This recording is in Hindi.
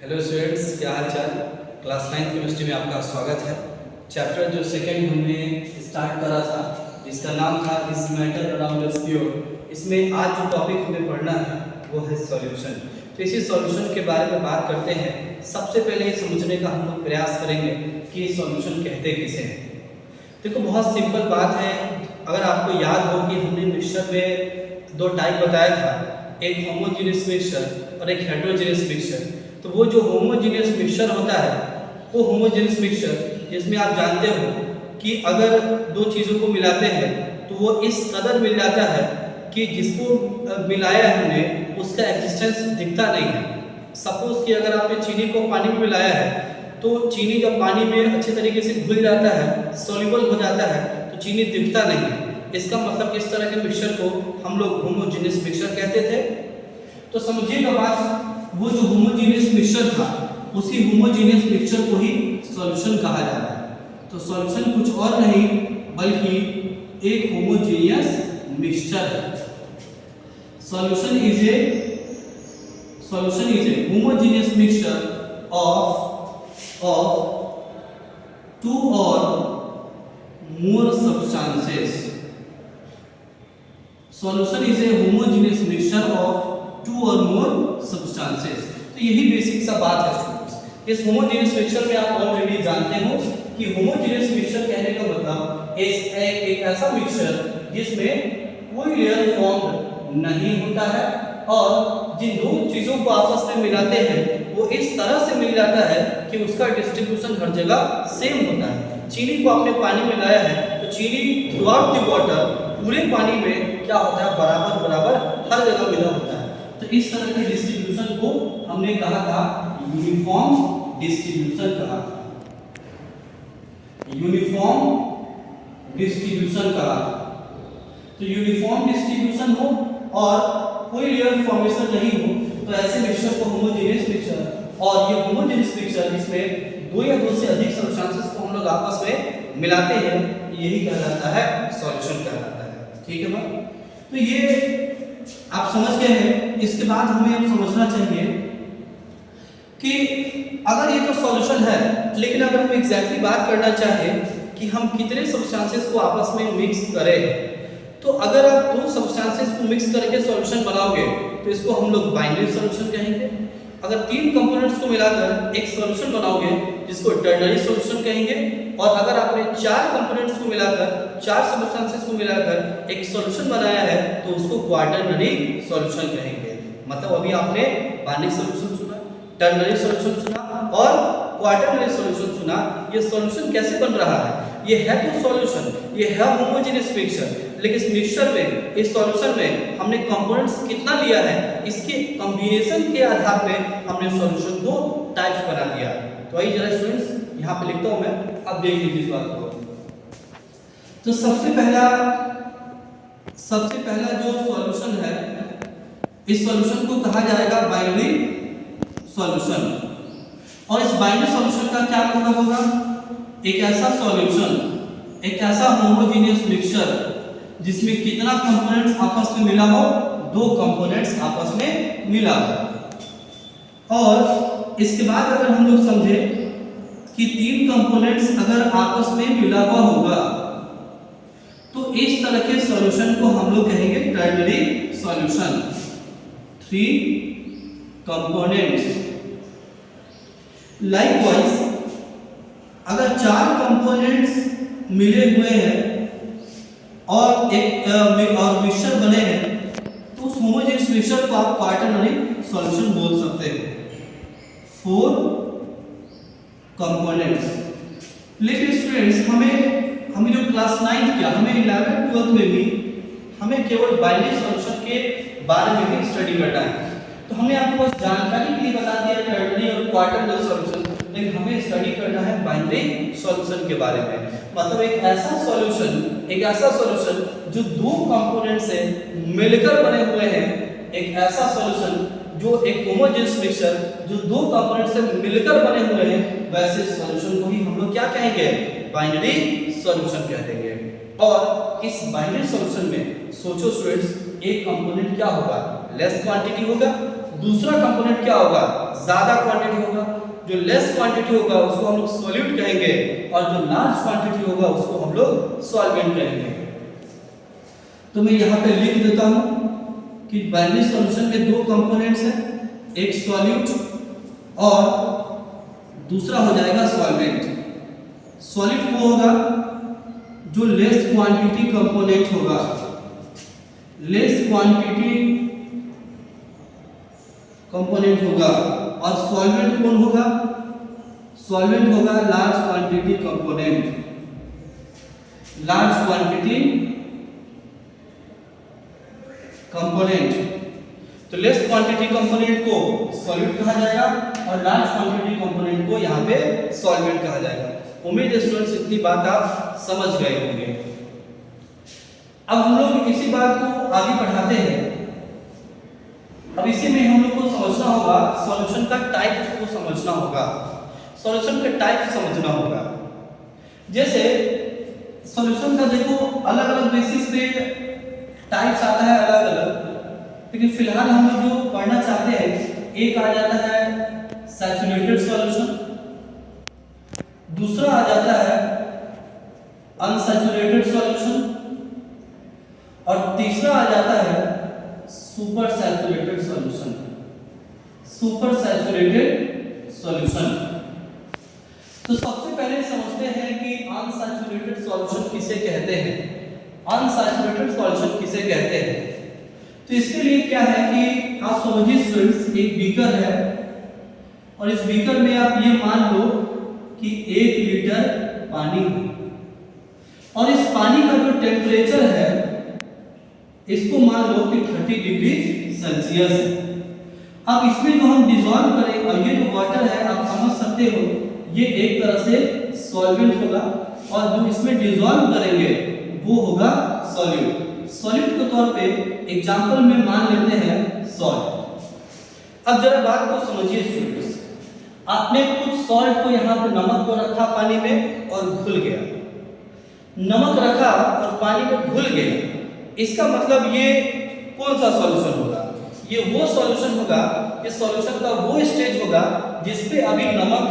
हेलो स्टूडेंट्स, क्या हाल चाल। क्लास 9 केमिस्ट्री में आपका स्वागत है। चैप्टर जो सेकंड हमने स्टार्ट करा था जिसका नाम था इस मैटर अराउंड अस प्योर, इसमें आज जो टॉपिक हमें पढ़ना है वो है सॉल्यूशन। तो इसी सॉल्यूशन के बारे में बात करते हैं। सबसे पहले ये समझने का हम लोग प्रयास करेंगे कि सॉल्यूशन कहते किसे हैं। देखो, बहुत सिंपल बात है। अगर आपको याद हो कि हमने मिक्सचर में दो टाइप बताया था, एक होमोजेनियस मिक्सचर और एक हेटेरोजेनियस मिक्सचर। तो वो जो होमोजेनियस मिक्सचर होता है वो होमोजेनियस मिक्सचर जिसमें आप जानते हो कि अगर दो चीज़ों को मिलाते हैं तो वो इस कदर मिल जाता है कि जिसको मिलाया है हमने उसका एग्जिस्टेंस दिखता नहीं है। सपोज कि अगर आपने चीनी को पानी में मिलाया है तो चीनी जब पानी में अच्छे तरीके से घुल जाता है, सॉल्युबल हो जाता है, तो चीनी दिखता नहीं है। इसका मतलब इस तरह के मिक्सचर को हम लोग होमोजेनियस मिक्सचर कहते थे। तो समझिएगा बात, वो जो होमोजेनियस मिक्सचर था उसी होमोजेनियस मिक्सचर को ही सॉल्यूशन कहा जाता है। तो सॉल्यूशन कुछ और नहीं बल्कि एक होमोजेनियस मिक्सचर है। Solution is a homogeneous mixture of two or more substances. Solution is a homogeneous mixture of two or more substances. तो यही बेसिक सा बात है स्टूडेंट्स। इस होमोजेनियस मिक्सचर में आप ऑलरेडी जानते हो कि होमोजेनियस मिक्सचर कहने का मतलब एक ऐसा मिक्सचर जिसमें कोई लेयर फॉर्म नहीं होता है और जिन दो चीजों को आपस में मिलाते हैं वो इस तरह से मिल जाता है कि उसका डिस्ट्रीब्यूशन हर जगह सेम होता है। चीनी को आपने पानी में लाया है तो चीनी थ्रू आउट द वाटर पूरे पानी में क्या होता है, बराबर बराबर हर जगह मिला होता है। तो इस तरह के डिस्ट्रीब्यूशन को हमने कहा था यूनिफॉर्म डिस्ट्रीब्यूशन कहा था। यूनिफॉर्म डिस्ट्रीब्यूशन कहा था। तो यूनिफॉर्म डिस्ट्रीब्यूशन हो और कोई लेयर फॉर्मेशन नहीं हो तो ऐसे मिक्सचर को होमोजेनियस मिक्सचर, और ये होमोजेनियस मिक्सचर इसमें दो या दो से अधिक सब्सटेंसेस को हम लोग आपस में मिलाते हैं, यही कहलाता है सॉल्यूशन कहलाता है। ठीक है बात। तो ये आप समझ गए हैं। इसके बाद हमें अब समझना चाहिए कि अगर ये तो सॉल्यूशन है, लेकिन अगर हम एग्जैक्टली बात करना चाहें कि हम कितने सब्सटेंसेस को आपस में मिक्स करें, तो अगर आप दो सब्सटेंसेस को मिक्स करके सॉल्यूशन बनाओगे तो इसको हम लोग बाइनरी सॉल्यूशन कहेंगे। अगर तीन कंपोनेंट्स को मिलाकर एक सॉल्यूशन बनाओगे जिसको टर्नरी सॉल्यूशन कहेंगे। और अगर आपने चार कंपोनेंट्स को मिलाकर, चार सब्सटेंसेस को मिलाकर एक सॉल्यूशन बनाया है तो उसको क्वाटरनरी सॉल्यूशन कहेंगे। मतलब अभी आपने बाइनरी सॉल्यूशन सुना, टर्नरी सॉल्यूशन सुना और क्वाटरनरी सॉल्यूशन सुना। ये सॉल्यूशन कैसे बन रहा है? ये है तो सॉल्यूशन, ये है होमोजेनियस मिक्सचर, लेकिन इस मिक्सचर में, इस सॉल्यूशन में हमने कंपोनेंट्स कितना लिया है, इसके कॉम्बिनेशन के आधार पे हमने सॉल्यूशन को टाइप्स बना दिया। तो आइए जरा स्टूडेंट्स यहाँ पे लिखता हूँ मैं, अब देख लीजिए इस बात को। तो सबसे पहला जो सॉल्यूशन है, इस सॉल्यूशन को कहा जाएगा बाइनरी सॉल्यूशन। और इस बाइनरी सॉल्यूशन का क्या मतलब होगा? एक ऐसा सॉल्यूशन, एक ऐसा होमोजेनियस मिक्सचर जिसमें कितना कंपोनेंट्स आपस में मिला हो, दो कंपोनेंट्स आपस में मिला हो। और इसके बाद अगर हम लोग समझे कि तीन कंपोनेंट्स अगर आपस में मिला हुआ होगा तो इस तरह के सॉल्यूशन को हम लोग कहेंगे ternary solution. Three components. Likewise अगर चार कंपोनेंट्स मिले हुए हैं और एक और मिक्सचर बने हैं तो उस होमोजेनियस मिक्सचर को आप क्वाटरनरी सॉल्यूशन बोल सकते हो। Four components. लेकिन स्टूडेंट्स हमें जो क्लास 9 किया, हमें 11th 12th में भी हमें केवल बाइनरी सॉल्यूशन के बारे में भी स्टडी करना है। तो हमने आपको बस जानकारी के लिए बता दिया टर्नरी और क्वाटरनरी सॉल्यूशन, लेकिन हमें स्टडी करना है बाइनरी सॉल्यूशन के बारे में। मतलब एक ऐसा सॉल्यूशन जो दो कंपोनेंट से मिलकर बने हुए हैं, एक ऐसा सॉल्यूशन जो एक होमोजेनियस मिक्सचर जो दो कंपोनेंट से मिलकर बने हुए हैं, वैसे सॉल्यूशन को ही हम लोग क्या कहेंगे? बाइनरी सॉल्यूशन कह देंगे। और इस बाइनरी सॉल्यूशन में सोचो स्टूडेंट्स, एक कंपोनेंट क्या होगा? लेस क्वांटिटी होगा, दूसरा कंपोनेंट क्या होगा, ज्यादा क्वांटिटी होगा। जो लेस क्वांटिटी होगा उसको हम लोग सॉल्यूट कहेंगे, और जो लार्ज क्वांटिटी होगा उसको हम लोग सॉल्वेंट कहेंगे। तो मैं यहाँ पे लिख देता हूँ कि बाइनरी सॉल्यूशन में दो कंपोनेंट्स हैं, एक सॉल्यूट और दूसरा हो जाएगा सॉल्वेंट। सॉल्यूट वो होगा जो लेस क्वांटिटी कंपोनेंट होगा, लेस क्वांटिटी कंपोनेंट होगा, और सॉल्वेंट कौन होगा, सॉल्वेंट होगा large quantity component, large quantity component. तो लेस क्वांटिटी कंपोनेंट को सॉल्यूट कहा जाएगा और लार्ज क्वांटिटी कंपोनेंट को यहाँ पे सॉल्वेंट कहा जाएगा। उम्मीद है स्टूडेंट्स इतनी बात आप समझ गए होंगे। अब हम लोग इसी बात को आगे बढ़ाते हैं। अब इसी में हम लोग को समझना होगा, सॉल्यूशन का टाइप को समझना होगा, सॉल्यूशन का टाइप समझना होगा। जैसे सॉल्यूशन का देखो अलग अलग बेसिस पे टाइप्स आता है अलग अलग, लेकिन फिलहाल हम लोग जो पढ़ना चाहते हैं, एक आ जाता है सैचुरेटेड सॉल्यूशन, दूसरा आ जाता है अनसैचुरेटेड सॉल्यूशन, और तीसरा आ जाता है super saturated solution, super saturated solution. तो सबसे पहले समझते हैं कि अनसैचुरेटेड सॉल्यूशन किसे कहते हैं, अनसैचुरेटेड सॉल्यूशन किसे कहते हैं। तो इसके लिए क्या है कि आप समझिए स्टूडेंट्स, एक बीकर है और इस बीकर में आप ये मान लो कि 1 लीटर पानी है, और इस पानी का जो टेम्परेचर है इसको मान लो कि 30 डिग्री सेल्सियस है। अब इसमें जो हम डिसॉल्व करें, और ये जो वाटर है आप समझ सकते हो ये एक तरह से सॉल्वेंट होगा, और जो इसमें डिसॉल्व करेंगे वो होगा सॉल्यूट। सॉल्यूट के तौर पे एग्जांपल में मान लेते हैं सॉल्ट। अब जरा बात को समझिए स्टूडेंट्स, आपने कुछ सॉल्ट को यहाँ पे नमक को रखा पानी में और घुल गया, नमक रखा और पानी में घुल गया, इसका मतलब ये कौन सा सॉल्यूशन होगा, ये वो सॉल्यूशन होगा, ये सॉल्यूशन का वो स्टेज होगा जिसपे अभी नमक